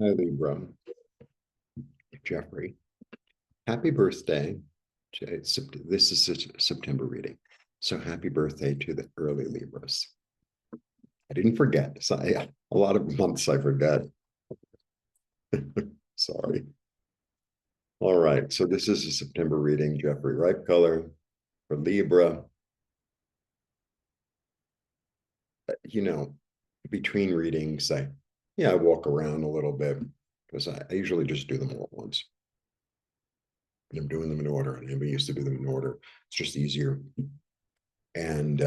Hi, Libra. Jeffrey. Happy birthday. This is a September reading. So happy birthday to the early Libras. I didn't forget. So a lot of months I forget. Sorry. All right. So this is a September reading, Jeffrey. Right color for Libra. You know, between readings, I walk around a little bit because I usually just do them all at once. And I'm doing them in order. I never used to do them in order. It's just easier. And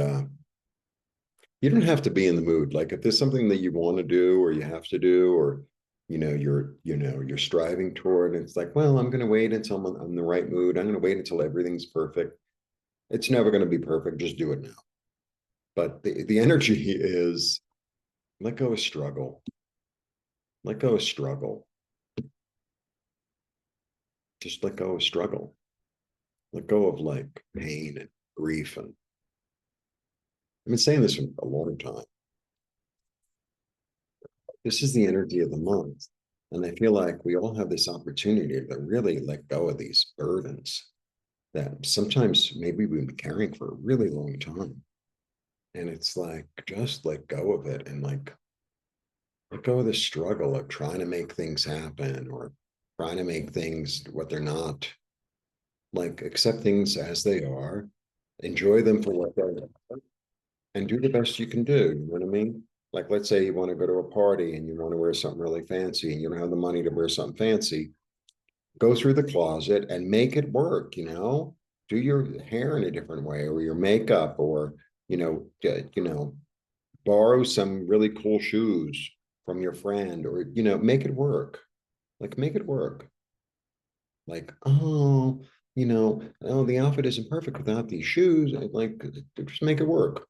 you don't have to be in the mood. Like if there's something that you want to do or you have to do, or you're striving toward, it's like, well, I'm going to wait until I'm in the right mood. I'm going to wait until everything's perfect. It's never going to be perfect. Just do it now. But the energy is let go of struggle. Let go of struggle. Just let go of struggle. Let go of like pain and grief. And I've been saying this for a long time. This is the energy of the month. And I feel like we all have this opportunity to really let go of these burdens that sometimes maybe we've been carrying for a really long time. And it's like, just let go of it and like, let go of the struggle of trying to make things happen or trying to make things what they're not. Like, accept things as they are, enjoy them for what they are, and do the best you can do. You know what I mean? Like, let's say you want to go to a party and you want to wear something really fancy and you don't have the money to wear something fancy. Go through the closet and make it work, do your hair in a different way or your makeup or, borrow some really cool shoes from your friend or, make it work. Like, make it work. Like, oh, the outfit isn't perfect without these shoes. Like, just make it work.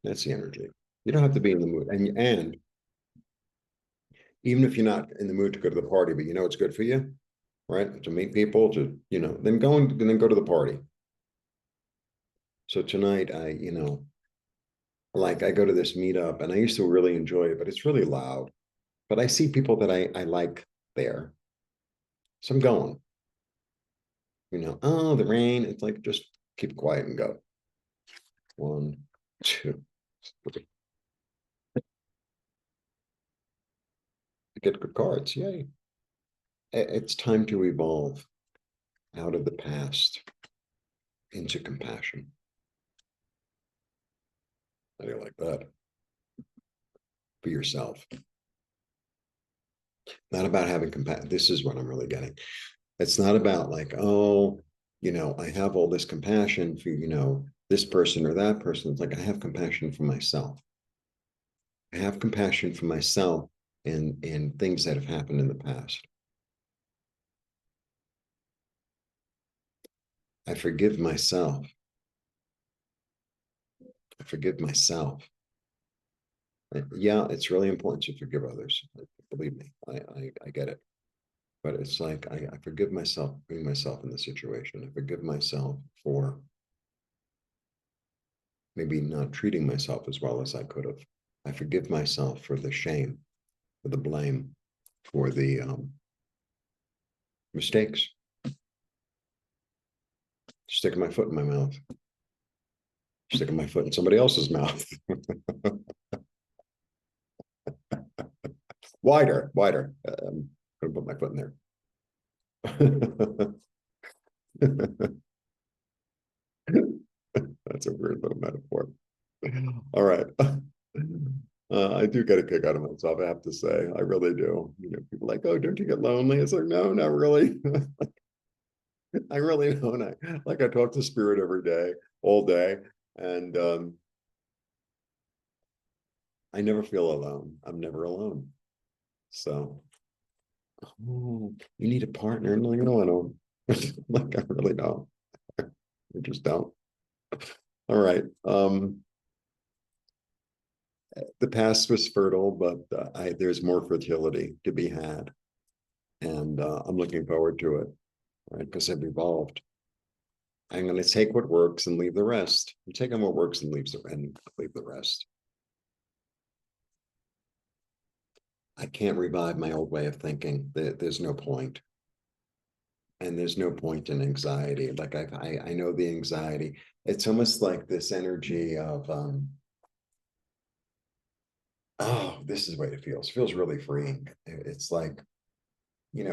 That's the energy. You don't have to be in the mood. And even if you're not in the mood to go to the party, but it's good for you, right? To meet people, then go to the party. So tonight I go to this meetup and I used to really enjoy it, but it's really loud. But I see people that I like there. So I'm going, oh, the rain. It's like, just keep quiet and go. 1, 2, 3. Get good cards. Yay. It's time to evolve out of the past into compassion. How do you like that? For yourself. Not about having compassion. This is what I'm really getting. It's not about like, oh, I have all this compassion for, this person or that person. It's like, I have compassion for myself. I have compassion for myself and things that have happened in the past. I forgive myself. I forgive myself. Yeah, it's really important to forgive others. Believe me, I get it. But it's like, I forgive myself, putting myself in the situation. I forgive myself for maybe not treating myself as well as I could have. I forgive myself for the shame, for the blame, for the mistakes. Sticking my foot in my mouth. Sticking my foot in somebody else's mouth. Wider. I'm going to put my foot in there. That's a weird little metaphor. All right. I do get a kick out of myself, I have to say. I really do. People are like, oh, don't you get lonely? It's like, no, not really. I really don't. I talk to spirit every day, all day. And I never feel alone. I'm never alone. So, oh, you need a partner. No, I don't. Like, I really don't. I just don't. All right. The past was fertile, but there's more fertility to be had. And I'm looking forward to it, right? Because I've evolved. I'm going to take what works and leave the rest. I'm taking what works and leave the rest. I can't revive my old way of thinking. There's no point. And there's no point in anxiety. Like I know the anxiety. It's almost like this energy of oh, this is the way it feels. It feels really freeing. It's like,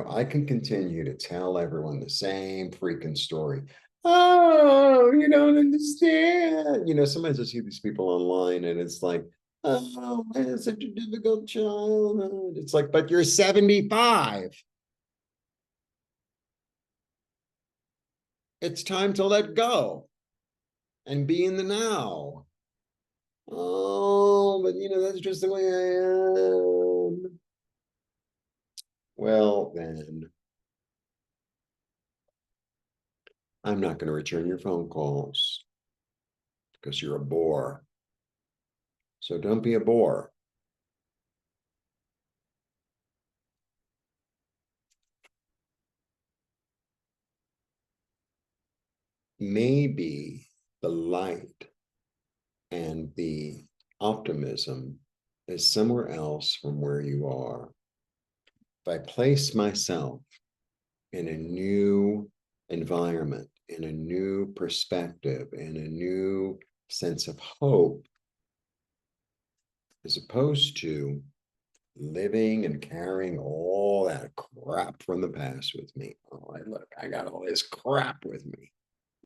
I can continue to tell everyone the same freaking story. Oh, you don't understand. Sometimes I see these people online and it's like, oh, I had such a difficult childhood. It's like, but you're 75. It's time to let go and be in the now. Oh, but that's just the way I am. Well, then I'm not going to return your phone calls because you're a bore. So don't be a bore. Maybe the light and the optimism is somewhere else from where you are. If I place myself in a new environment, in a new perspective, in a new sense of hope, as opposed to living and carrying all that crap from the past with me. Oh, I got all this crap with me.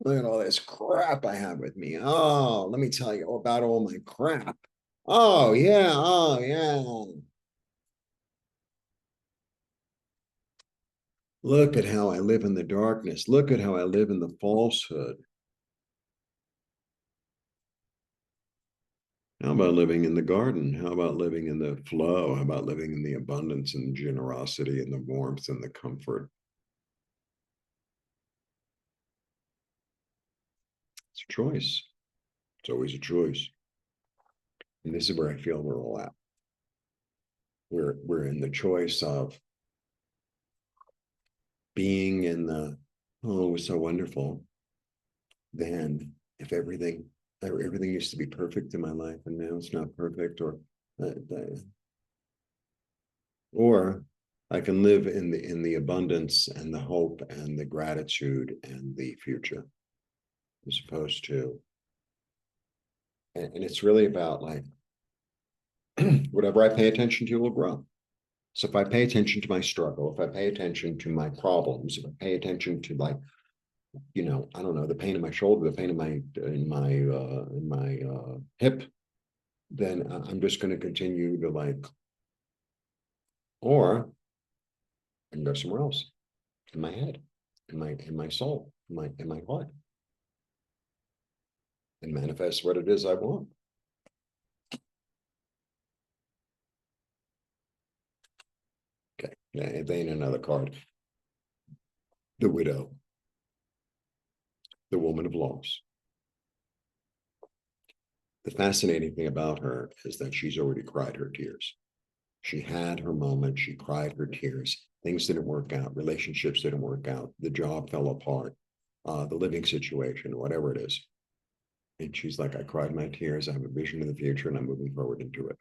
Look at all this crap I have with me. Oh, let me tell you about all my crap. Oh, yeah. Oh, yeah. Look at how I live in the darkness. Look at how I live in the falsehood. How about living in the garden? How about living in the flow? How about living in the abundance and generosity and the warmth and the comfort? It's a choice. It's always a choice. And this is where I feel we're all at. We're in the choice of being in the, oh, it was so wonderful. Then if everything used to be perfect in my life and now it's not perfect, or I can live in the abundance and the hope and the gratitude and the future, as opposed to, and it's really about like whatever I pay attention to will grow. So if I pay attention to my struggle, if I pay attention to my problems, if I pay attention to like, I don't know, the pain in my shoulder, the pain in my hip, then I'm just going to continue to like, or I can go somewhere else in my head, in my soul, in my heart, and manifest what it is I want. Okay, yeah, it ain't another card. The widow, the woman of loss. The fascinating thing about her is that she's already cried her tears. She had her moment. She cried her tears. Things didn't work out. Relationships didn't work out. The job fell apart. The living situation, whatever it is. And she's like, I cried my tears. I have a vision of the future and I'm moving forward into it.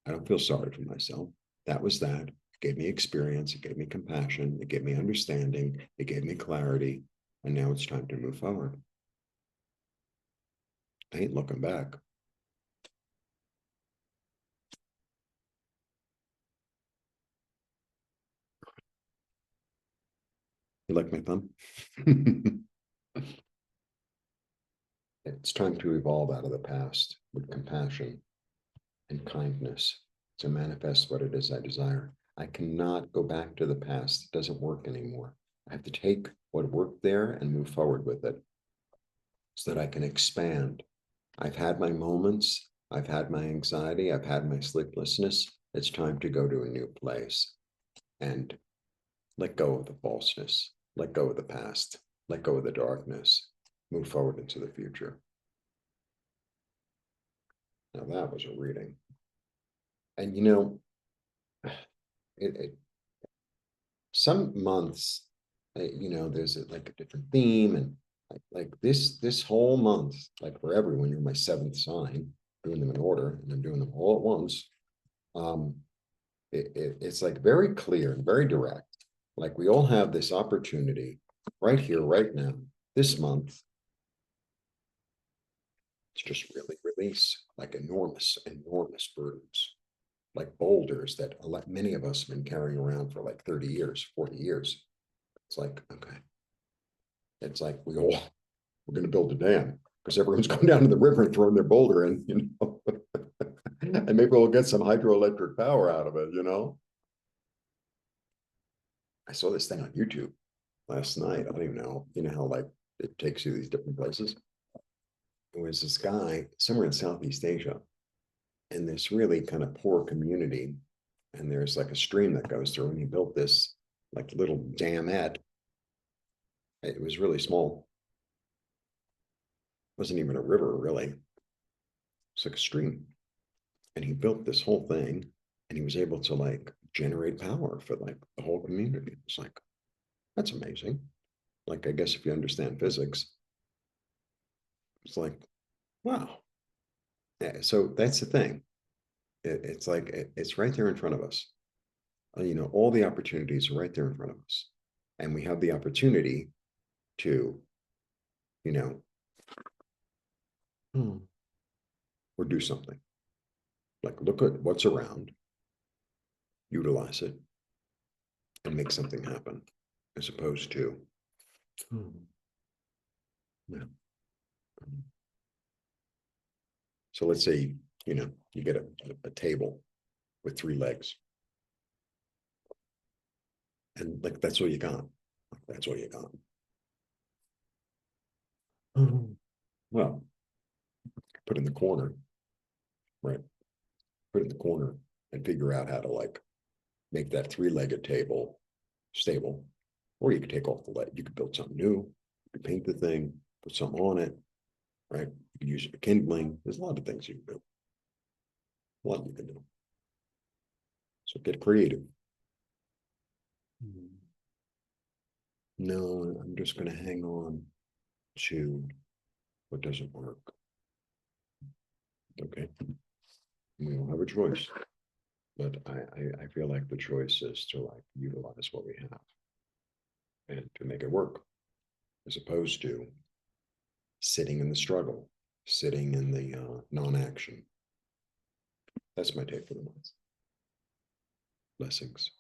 I don't feel sorry for myself. That was that. It gave me experience. It gave me compassion. It gave me understanding. It gave me clarity. And now it's time to move forward. I ain't looking back. You like my thumb? It's time to evolve out of the past with compassion and kindness to manifest what it is I desire. I cannot go back to the past. It doesn't work anymore. I have to take what worked there and move forward with it so that I can expand. I've had my moments. I've had my anxiety. I've had my sleeplessness. It's time to go to a new place and let go of the falseness, let go of the past, let go of the darkness, move forward into the future. Now that was a reading. And it some months, there's like a different theme, and like this whole month, like for everyone, you're my seventh sign, doing them in order, and I'm doing them all at once. Um, it's like very clear and very direct. Like we all have this opportunity right here, right now, this month, to just really release like enormous, enormous burdens, like boulders that many of us have been carrying around for like 30 years, 40 years. It's like, okay. It's like we're going to build a dam because everyone's going down to the river and throwing their boulder in, and maybe we'll get some hydroelectric power out of it. I saw this thing on YouTube last night. I don't even know, how like it takes you to these different places. It was this guy somewhere in Southeast Asia in this really kind of poor community. And there's like a stream that goes through, and he built this like little damette. It was really small. It wasn't even a river, really. It's like a stream. And he built this whole thing, and he was able to like generate power for like the whole community. It's like, that's amazing. Like, I guess if you understand physics, it's like, wow. Yeah, so that's the thing. It's like, it's right there in front of us. All the opportunities are right there in front of us. And we have the opportunity to, you know, or do something. Like, look at what's around, utilize it, and make something happen, as opposed to, yeah. So let's say, you get a table with 3 legs, and like that's all you got. That's all you got. Well, put in the corner, right? Put in the corner and figure out how to like make that 3-legged table stable. Or you could take off the leg. You could build something new. You could paint the thing, put something on it, right? You could use it for kindling. There's a lot of things you can do. A lot you can do. So get creative. No, I'm just going to hang on to what doesn't work. Okay. We don't have a choice. But I feel like the choice is to like utilize what we have and to make it work, as opposed to sitting in the struggle, sitting in the non-action. That's my take for the month. Blessings.